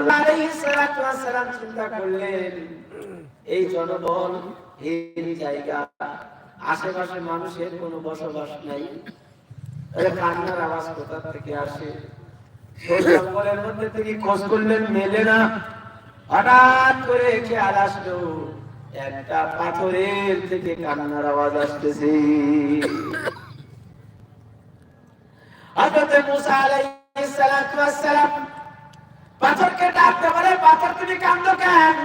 আলাইহিস সালাতু ওয়াস সালাম চিন্তা করলেন এই জনবল এই জায়গা আশেপাশে মানুষের কোনো বসবাস নাই, তাহলে কান্নার আওয়াজ কোথা থেকে আসে? জঙ্গলের মধ্যে থেকে খোঁজ করলেন, মেলে না। হঠাৎ করে খেয়াল আসলো একটা পাথরের থেকে কান্নার আওয়াজ আসতেছে। হযরত মুসা আলাইহিস সালাতু ওয়াস সালাম পাথরকে ডাকতে বলে, পাথর তুমি কাঁদো কেন?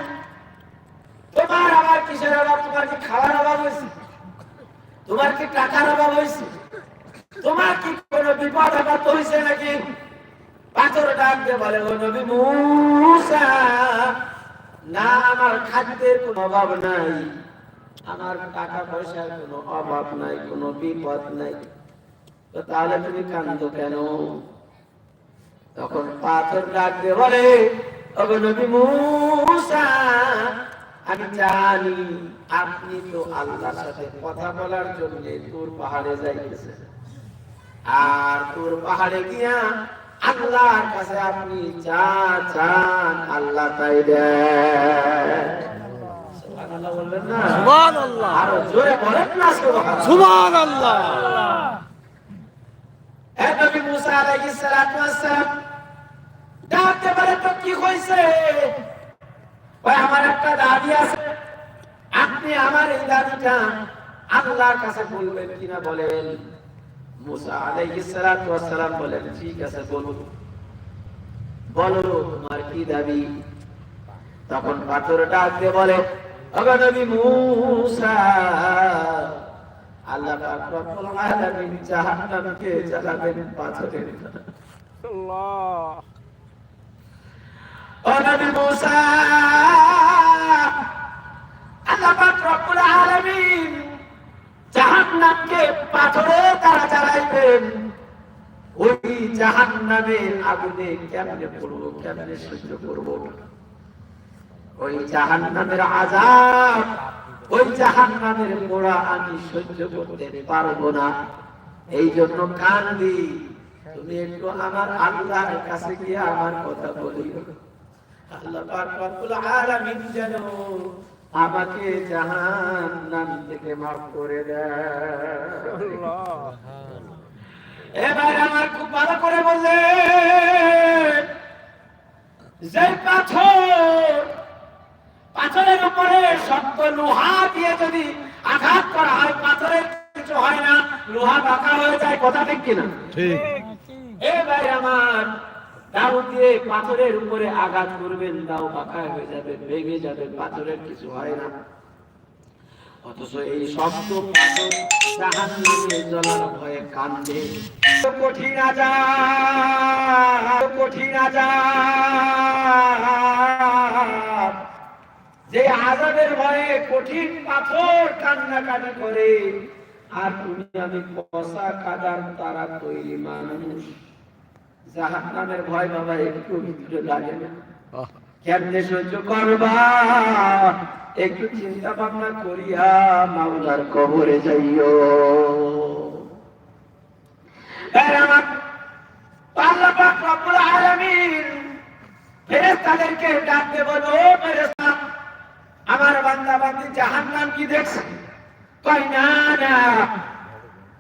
তোমার আবার কিসের অভাব? তোমার কি খাওয়ার অভাব হয়েছে? তোমার কি টাকার অভাব হয়েছে? তোমার কি কোনো বিপদ আপদ হয়েছে নাকি? পাথর ডাকতে বলে, ও নবী মুসা, না আমার খাদ্যের কোনো অভাব নাই, আমার টাকা পয়সার কোনো অভাব নাই, কোনো বিপদ নাই, তো তাহলে তুমি কাঁদো কেন? তখন পাথর ডাকতে বলে, ও নবী মুসা, আমি জানি আপনি তো আল্লাহর সাথে কথা বলার জন্য তুর পাহাড়ে যাইতেছেন, আর তুর পাহাড়ে গিয়া আল্লাহর কাছে আপনি যা চান আল্লাহ তাই দেন। সুবহানাল্লাহ বলবেন না? সুবহানাল্লাহ। আরো জোরে বলেন না সুবহানাল্লাহ। সুবহানাল্লাহ। হে নবী মুসা আলাইহিস সালাতু ওয়াস সালাম ডাকতে বলে, তো কি হইছে? ওই আমার একটা দাবি আছে, আপনি আমার এই দাবিটা আল্লাহর কাছে বলবেন কিনা বলেন। মুসা আলাইহিস সালাতু ওয়াস সালাম বলেন, ঠিক আছে বলো, বলো তোমার কি দাবি? তখন পাথর ডাকতে বলে, ও নবী মুসা, আল্লাহ পাক রব্বুল আলামিন জাহান্নামকে জ্বালাবেন পাথরের দ্বারা। আল্লাহ। ও নবী মুসা, আল্লাহ পাক রব্বুল আলামিন জাহান্নামকে পাথরের দ্বারা জ্বালাইবেন। ওই জাহান্নামের আগুনে কেমনে পড়বো, কেমনে সহ্য করবো? ওই জাহান্নামের আযাব, ওই জাহান্নামের পোড়া আমি সহ্য করতে পারবো না, এই জন্য কান্দি। তুমি একটু আমার আল্লাহর কাছে গিয়ে আমার কথা বলিও, আল্লাহ পাক রব্বুল আলামিন যেন আমাকে জাহান্নাম থেকে মাফ করে দেয়। এবার আমার খুব ভালো করে বললেন, যে পাথরের উপরে শক্ত লোহা দিয়ে যদি আঘাত করা হয়, পাথরের কিছু হয় না, লোহা বাঁকা হয়ে যায়, কথা ঠিক কিনা? ঠিক। এবার আমার দাও দিয়ে পাথরের উপরে আঘাত করবেন, দাও বাঁকা হয়ে যাবে, ভেঙে যাবে, পাথরের কিছু হয় না। অথচ এই শব্দ পাথর জাহান্নামে জ্বলার ভয়ে কান্দে। কঠিন আযাব, কঠিন আযাব, যে আযাবের ভয়ে কঠিন পাথর কান্নাকাটি করে, আর তুমি আমি কষা কাদার তারা তৈরি মানুষ, জাহান্নামের ভয় বাবা একটু ভিতরে লাগে না, কেমনে সহ্য করবা? একটু চিন্তা ভাবনা করিয়া মাওলার কবরে যাইও। আল্লাহ পাক রব্বুল আলামিন ফেরেশতাদেরকে ডাকতে বলো, ফেরেশতা আমার বান্দা বান্দি জাহান্নাম কি দেখছে? কয় না না,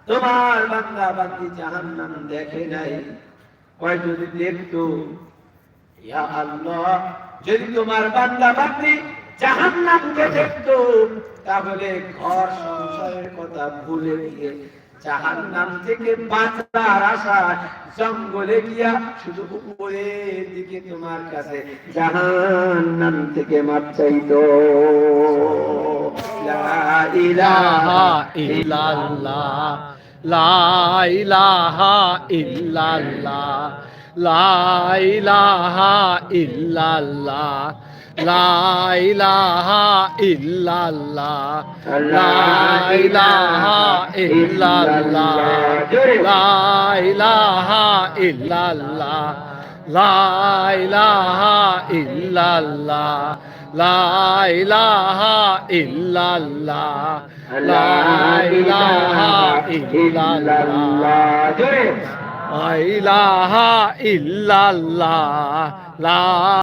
তোমার বান্দা বান্দি জাহান্নাম দেখে নাই। কয় যদি দেখতো, ইয়া আল্লাহ, যদি তোমার বান্দা বান্দি জাহান্নামকে দেখতো, তাহলে ঘর সংসারের কথা ভুলে গিয়ে জাহান্নাম থেকে বাঁচার আশা জঙ্গলে গিয়া শুধু উপরের দিকে তোমার কাছে জাহান্নাম থেকে মাপ চাইতো। লা ইলাহা ইল্লাল্লাহ, লা ইলাহা ইল্লাল্লাহ, লা ইলাহা ইল্লাল্লাহ, লা ইলাহা ইল্লাল্লাহ, লা ইলাহা ইল্লাল্লাহ, লা ইলাহা ইল্লাল্লাহ, লা ইলাহা ইল্লাল্লাহ, লা ইলাহা ইল্লাল্লাহ, লা ইলাহা ইল্লাল্লাহ, লা ইলাহা ইল্লাল্লাহ, লা